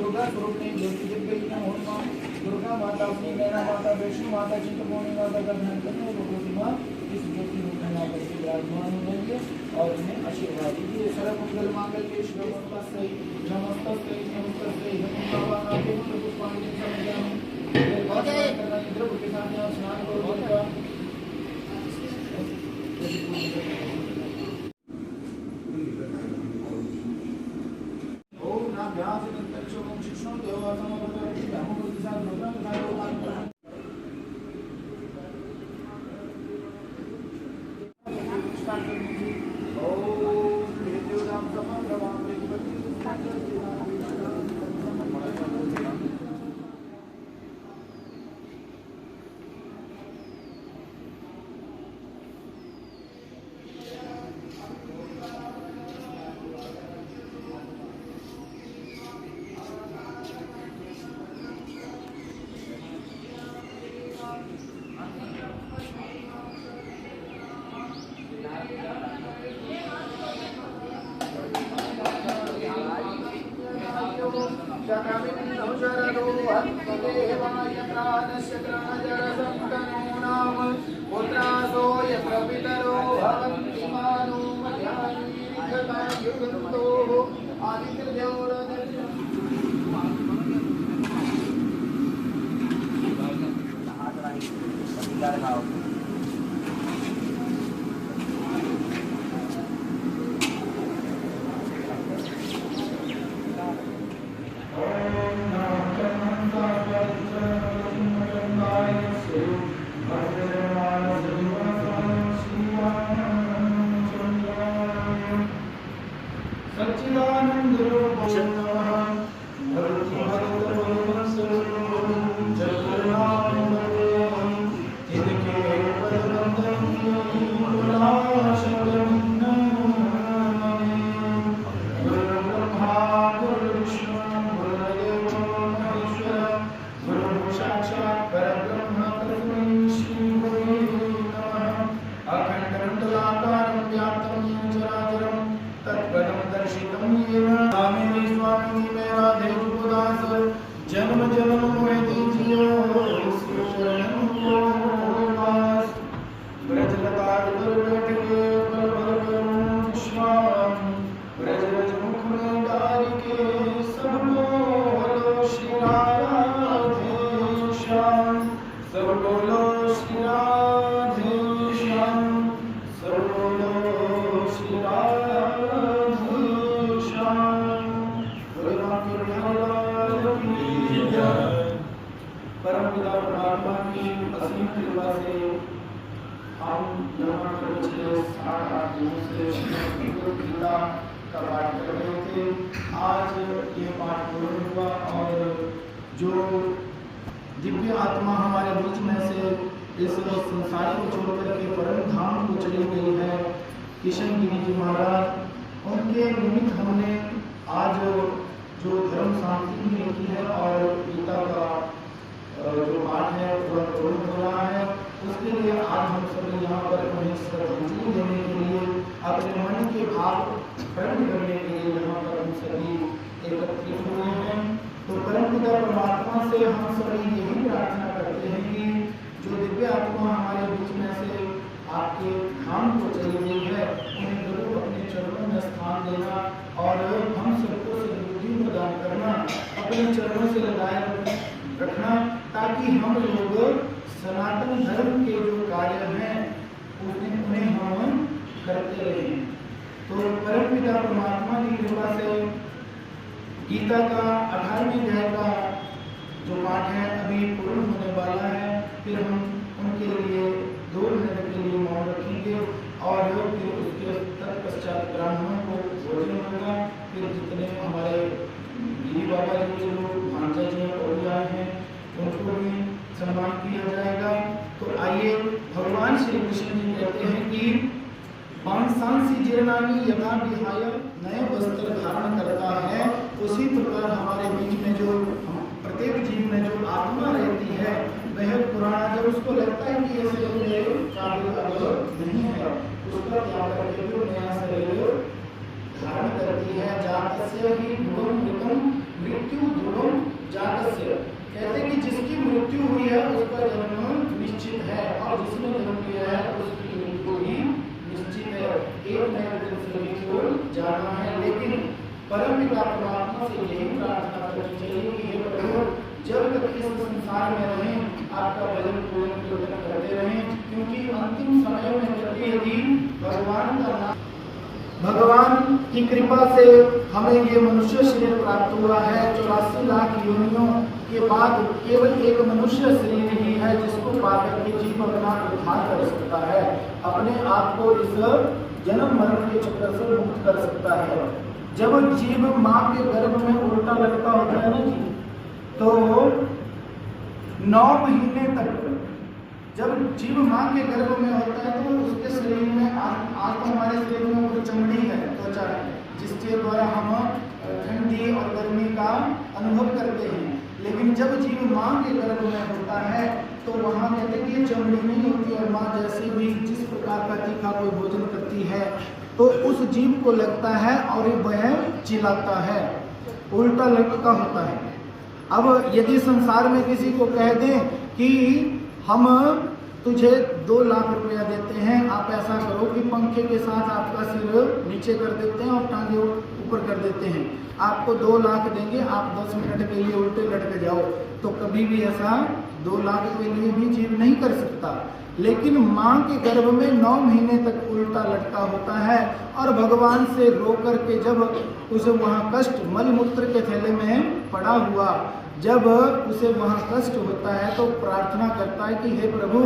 दुर्गा स्वरूप ने ज्योति दिव्य नमः दुर्गा माता अपनी नैना माता वैष्णो माता चिंतपूर्णी माता का ध्यान करने और प्रतिमा इस ज्योति रूप में आकर के विराजमान हो रही है और इन्हें आशीर्वाद दीजिए। सर्वमंगल मांगल्ये शिवे नमस्तस्यै नमस्तस्यै नमस्तस्यै नमोनारायणाय पुष्पांजलि समर्पयामि। द्रव्य के साथ यहाँ स्नान करो। जो दिव्य आत्मा हमारे बीच में से इस संसार को छोड़कर के परम धाम को चली गई है, किशन गिरी जी महाराज, उनके निमित्त हमने आज जो धर्म शांति भी लिखी है और गीता का जो पाठ है वह पूर्ण हो रहा है, उसके लिए आज हम सभी यहाँ पर उन्हें श्रद्धांजलि देने के लिए, अपने मन के भाव प्रकट करने के लिए यहाँ पर हम सभी एकत्रित हुए हैं। तो परम पिता परमात्मा से हम सभी यही प्रार्थना करते हैं कि जो दिव्य आत्मा हमारे बीच में से आपके धाम को चली गई है, उन्हें जरूर अपने चरणों में स्थान देना और हम सबको सद्बुद्धि प्रदान करना, अपने चरणों से लगाए रखना, ताकि हम लोग सनातन धर्म के जो कार्य हैं उन्हें हम करते रहें। तो परम पिता परमात्मा की कृपा से गीता का 18वें अध्याय का जो पाठ है अभी पूर्ण होने वाला है, फिर हम उनके लिए 2 मिनट के लिए मौन रखेंगे और फिर उसके तत्पश्चात ब्राह्मणों को भोजन होगा। फिर जितने हमारे गिरी बाबा जी के लोग भांजा जी और आए हैं उनको भी सम्मान किया जाएगा। तो आइए, भगवान श्री कृष्ण जी कहते हैं कि पांसांसी जीर्णानि यथा विहाय नए वस्त्र धारण करता है, उसी प्रकार हमारे बीच में जो प्रत्येक जीव में जो आत्मा रहती है वह पुराना, जब उसको लगता है कि ये शरीर मेरे काबिल नहीं है, उसका त्याग करके वो नया शरीर धारण करती है। जातस्य ही भूम मृतम मृत मृत्यु ध्रुवम जातस्य, कहते हैं कि जिसकी मृत्यु हुई है उसका जन्म निश्चित है, और जिसने जन्म लिया है उसकी मृत्यु भी निश्चित है। एक नया दिन सभी को जाना है, लेकिन परम पिता परमात्मा से यही प्रार्थना करनी चाहिए कि हे प्रभु, जब तक इस संसार में रहें आपका भजन पूजन कीर्तन करते रहें, क्योंकि अंतिम समय में जब यदि भगवान का नाम, भगवान की कृपा से हमें ये मनुष्य शरीर प्राप्त हुआ है। 84 लाख योनियों के बाद केवल एक मनुष्य शरीर ही है जिसको पाकर के जीव अपना उद्धार कर सकता है, अपने आप को इस जन्म मरण के चक्कर से मुक्त कर सकता है। जब जीव माँ के गर्भ में उल्टा लटका होता है ना जी, तो 9 महीने तक जब जीव माँ के गर्भ में होता है तो उसके शरीर में आज तो हमारे शरीर में वो चमड़ी है, त्वचा है, जिसके द्वारा हम ठंडी और गर्मी का अनुभव करते हैं। लेकिन जब जीव माँ के गर्भ में होता है तो वहाँ कहते हैं कि ये चमड़ी नहीं होती, और माँ जैसे भी जिस प्रकार का तीखा कोई भोजन करती है तो उस जीव को लगता है और वह चिल्लाता है, उल्टा लटका होता है। अब यदि संसार में किसी को कह दें कि हम तुझे 2 लाख रुपया देते हैं, आप ऐसा करो कि पंखे के साथ आपका सिर नीचे कर देते हैं और टांगे ऊपर कर देते हैं, आपको 2 लाख देंगे, आप 10 मिनट के लिए उल्टे लटक जाओ, तो कभी भी ऐसा 2 लाख के लिए भी जीव नहीं कर सकता। लेकिन माँ के गर्भ में 9 महीने तक उल्टा लटका होता है, और भगवान से रो करके जब उसे वहाँ कष्ट मल मूत्र के थैले में पड़ा हुआ, जब उसे वहाँ कष्ट होता है तो प्रार्थना करता है कि हे प्रभु,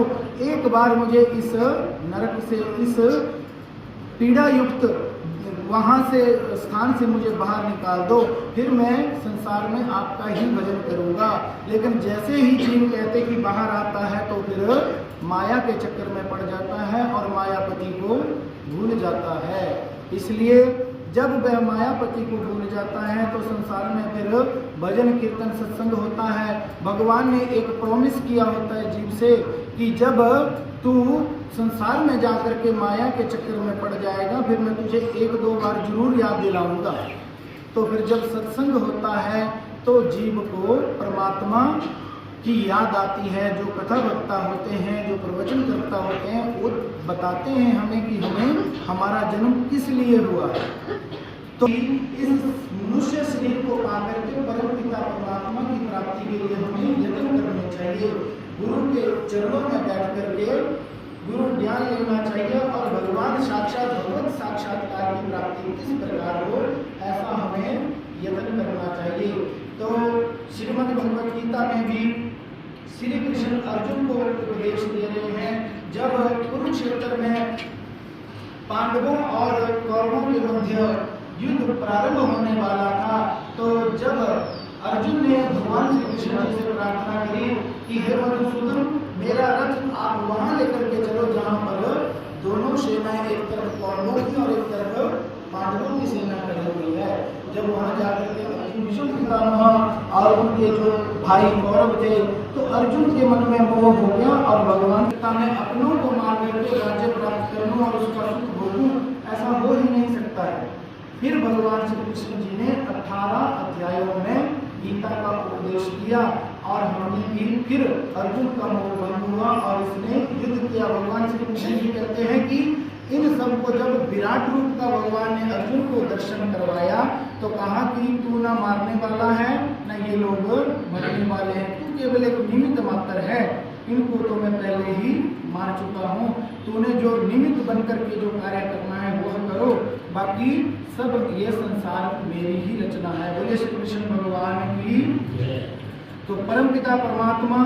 एक बार मुझे इस नरक से, इस पीड़ा युक्त वहाँ से स्थान से मुझे बाहर निकाल दो, फिर मैं संसार में आपका ही भजन करूँगा। लेकिन जैसे ही जीव कहते कि बाहर आता है तो फिर माया के चक्कर में पड़ जाता है और मायापति को भूल जाता है। इसलिए जब वह मायापति को भूल जाता है तो संसार में फिर भजन कीर्तन सत्संग होता है। भगवान ने एक प्रॉमिस किया होता है जीव से कि जब तू संसार में जाकर के माया के चक्कर में पड़ जाएगा फिर मैं तुझे 1-2 बार जरूर याद दिलाऊंगा। तो फिर जब सत्संग होता है तो जीव को परमात्मा की याद आती है। जो कथा वक्ता होते हैं, जो प्रवचन करता होते हैं, वो बताते हैं हमें कि हमें हमारा जन्म किस लिए हुआ है। तो इस मनुष्य शरीर को पाकर के परम पिता परमात्मा की प्राप्ति के लिए हमें यत्न करने चाहिए। गुरु के चरणों में बैठ करके गुरु ज्ञान लेना चाहिए और भगवान साक्षात भगवत साक्षात्कार की प्राप्ति किस प्रकार हो ऐसा हमें यत्न करना चाहिए। तो श्रीमद् भगवद गीता में भी श्री कृष्ण अर्जुन को उपदेश दे रहे हैं। जब कुरुक्षेत्र में पांडवों और कौरवों के मध्य युद्ध प्रारंभ होने वाला था तो जब अर्जुन ने भगवान श्री कृष्ण जी से प्रार्थना करी कि हे मधुसूदन, मेरा रथ आप वहां लेकर के चलो जहां पर दोनों सेनाएं, एक तरफ कौरवों की और एक तरफ पांडवों की सेना खड़ी हुई है। जब वहां जाकर के भीष्म पितामह और उनके जो भाई कौरव थे तो अर्जुन के मन में मोह हो गया और भगवान पिता ने अपनों को मार करके राज्य प्राप्त करना और उसका सुख भोगूं, ऐसा हो ही नहीं सकता है। फिर भगवान श्री कृष्ण जी ने 18 अध्यायों में गीता का उपदेश किया और हमने फिर अर्जुन का मोह बंद हुआ और इसने युद्ध किया। भगवान श्री कृष्ण जी कहते हैं कि इन सबको जब विराट रूप का भगवान ने अर्जुन को दर्शन करवाया तो कहा कि तू ना मारने वाला है ना ये लोग मरने वाले हैं, तू केवल एक निमित्त मात्र है, इनको तो मैं पहले ही मार चुका हूँ। तूने जो निमित्त बनकर के जो कार्य करना है वो करो, बाकी सब ये संसार मेरी ही रचना है। बोले श्री कृष्ण भगवान की। तो परमपिता परमात्मा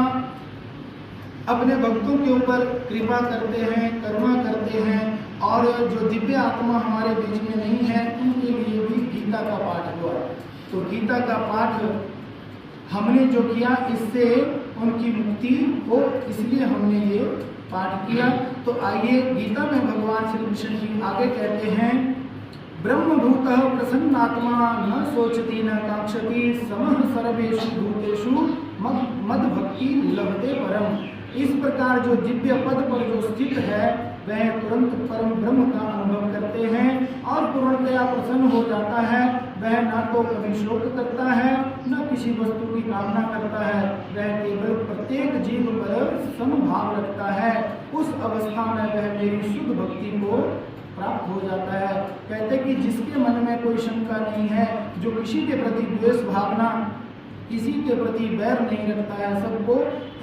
अपने भक्तों के ऊपर कृपा करते हैं, करुणा करते हैं और जो दिव्य आत्मा हमारे बीच में नहीं है उनके लिए भी गीता का पाठ हुआ। तो गीता का पाठ हमने जो किया इससे उनकी मुक्ति हो, इसलिए हमने ये पाठ किया। तो आइए गीता में भगवान श्री कृष्ण जी आगे कहते हैं, ब्रह्मभूतः प्रसन्नात्मा न सोचति न कांक्षति समः सर्वेषु भूतेषु मद भक्ति लभते परम। इस प्रकार जो दिव्य पद पर जो स्थित है वह तुरंत परम ब्रह्म का अनुभव करते हैं और पूर्णतया प्रसन्न हो जाता है। वह ना तो कभी शोक करता है न किसी वस्तु की कामना करता है, वह केवल प्रत्येक जीव पर समभाव रखता है। उस अवस्था में वह मेरी शुद्ध भक्ति को प्राप्त हो जाता है। कहते कि जिसके मन में कोई शंका नहीं है, जो किसी के प्रति द्वेष भावना, किसी के प्रति वैर नहीं रखता है, सबको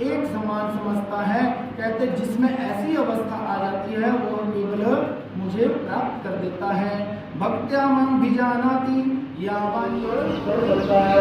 एक समान समझता है, कहते जिसमें ऐसी अवस्था आ जाती है वो केवल मुझे प्राप्त कर देता है। भक्त्या मां भिजानाति यावान् करता है।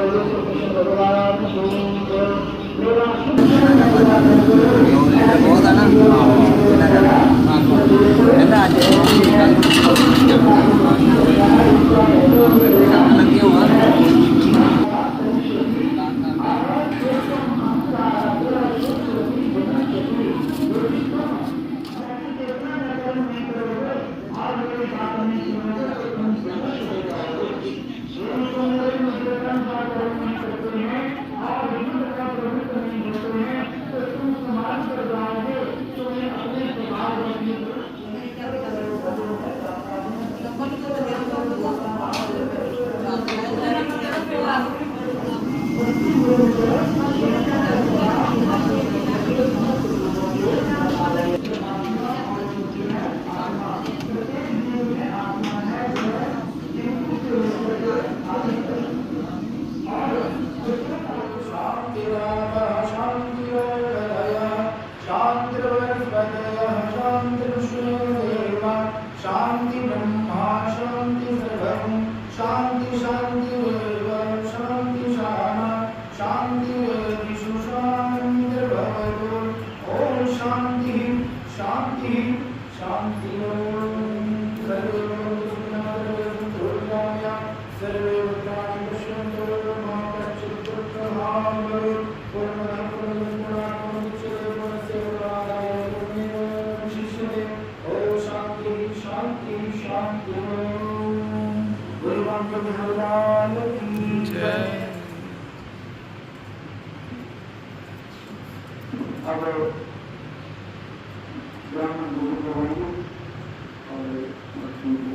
शांति ब्रह्मा शांति सर्वं शांति शांति शांति शांति शांतिर्भवतु। ओम शांति शांति शांति। सर्वे सर्वे भद्राणि पश्यन्तु मा कश्चित् दुःखभाग् भवेत्। अब ब्राह्मण गुरु को और लक्ष्मी को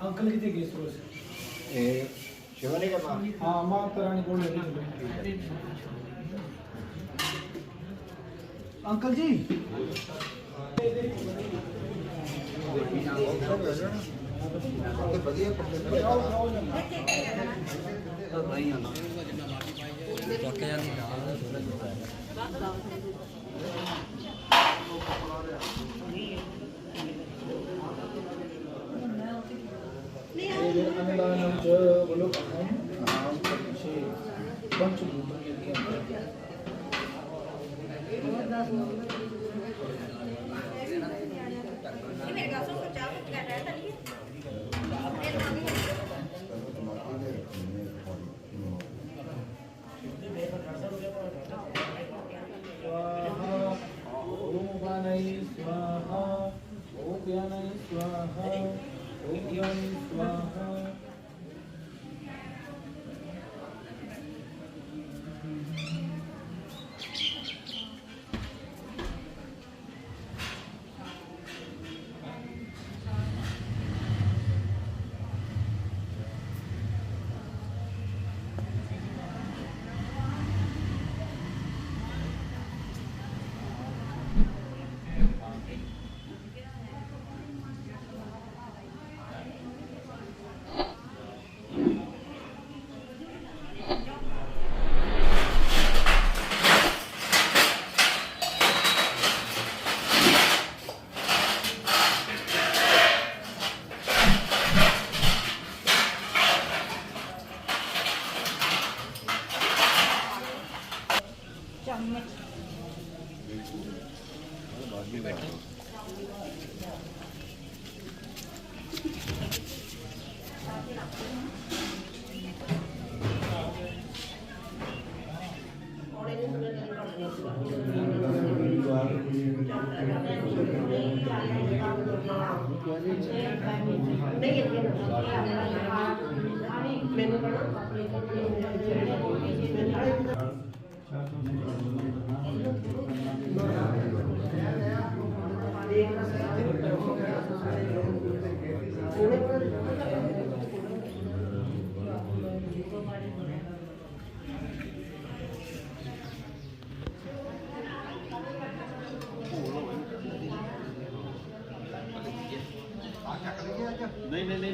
अंकल कितने गेस्ट रोज शिवानी का मां हां माता रानी बोल रही है अंकल जी।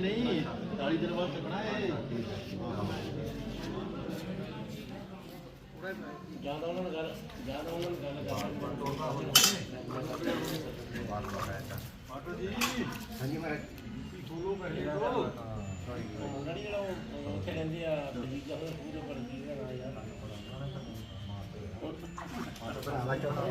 नहीं 40 दिन बाद चकना है ज्यादा उन्होंने गल ऑटो जी हां जी मेरा बोलो पहले तो मुंडा नहीं ਜਿਹੜਾ ਉੱਥੇ ਰਹਿੰਦੇ ਆ ਬਜੀਕ ਦਾ ਪੂਰੇ ਪਰਦੀ ਦਾ ਯਾਰ ਆਟੋ ਬਣਾਵਾ ਚਾਹੁੰਦਾ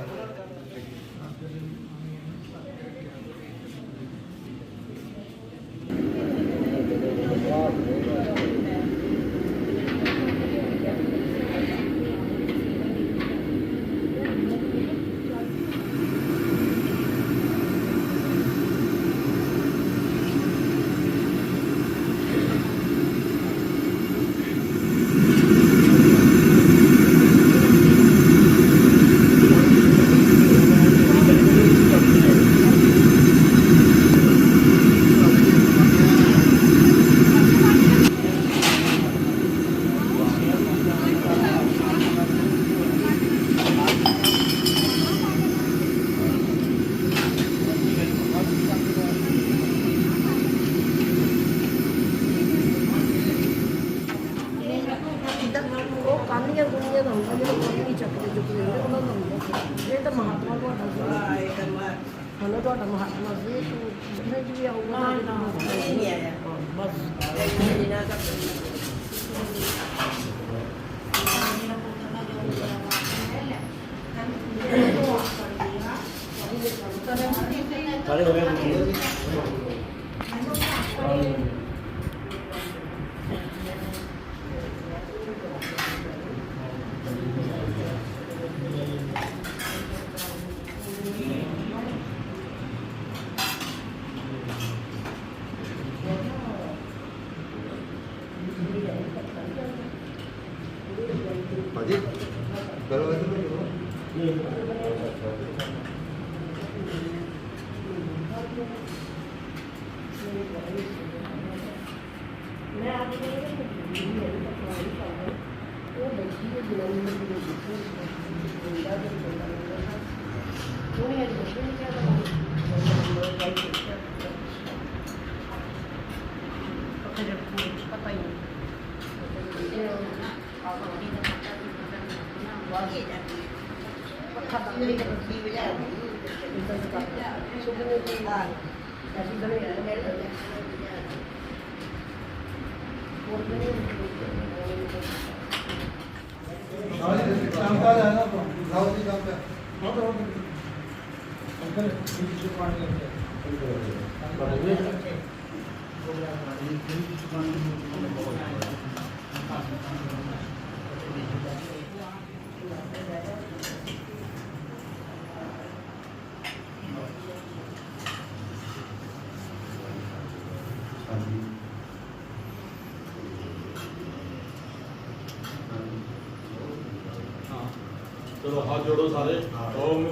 चलो हाथ जोड़ो सारे ओम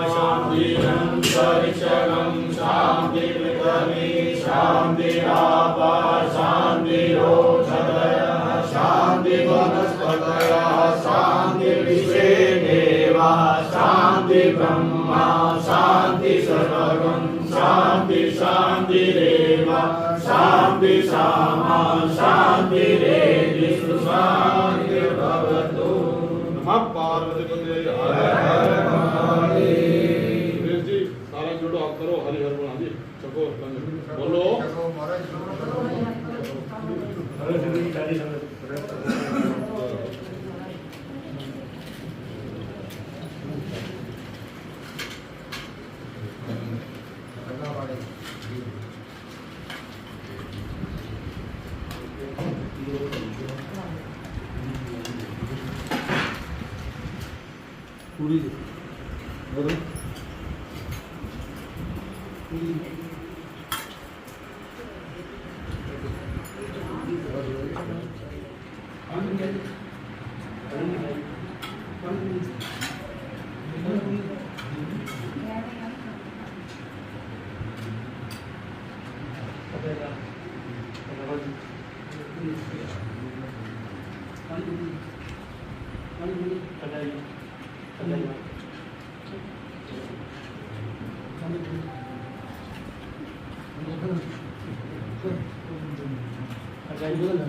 शांति अंतरिक्षगं शांति पृथ्वी शांति आपा शांति रोषधयः शांति वनस्पतयः शांति विश्वे देवा शांति ब्रह्मा शांति सर्वगं शांति शांति देवा शांति सामा शांति रेति शांति भवतु नमः पार्वती पते हर हर महादेव जी सारा जोड़ो आप करो हरि हर बोल आदि चको बोलो हर जिंदगी चाली संगत पूरी बोलो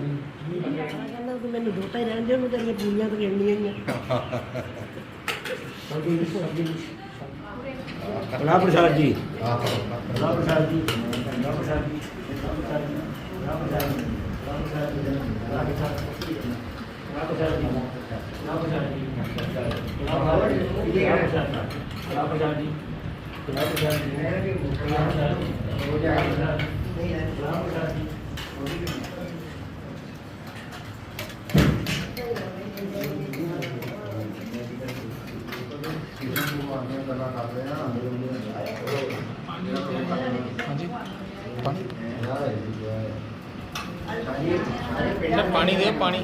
ਕਹਿੰਦਾ ਤੂੰ ਮੈਨੂੰ ਦੋਤਾ ਹੀ ਰਹਿਣ ਦੇ ਉਹਨੂੰ ਤੇਰੀਆਂ ਪੂਰੀਆਂ ਤਾਂ ਗਿਣਨੀਆਂ ਹੀ ਆ राम प्रसाद जी राम प्रसाद जी राम प्रसाद जी राम प्रसाद जी राम प्रसाद जी राम प्रसाद जी राम प्रसाद जी राम प्रसाद जी राम प्रसाद जी राम प्रसाद जी राम प्रसाद जी पानी दे पानी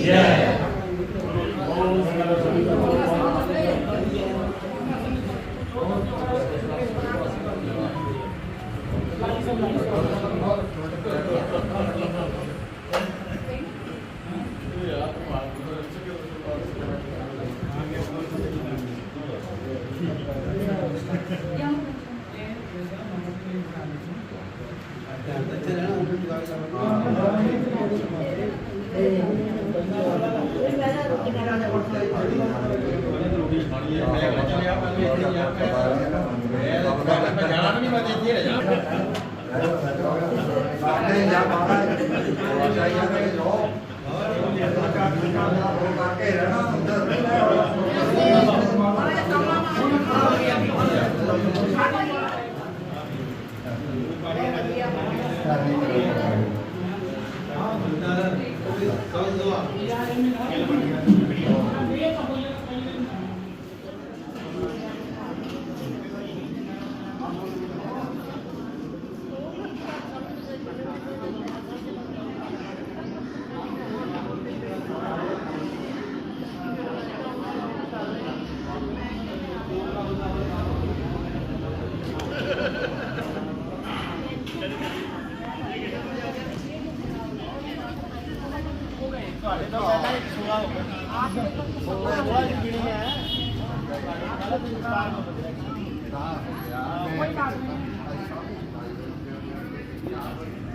जय। ओम मंगल सभी हाँ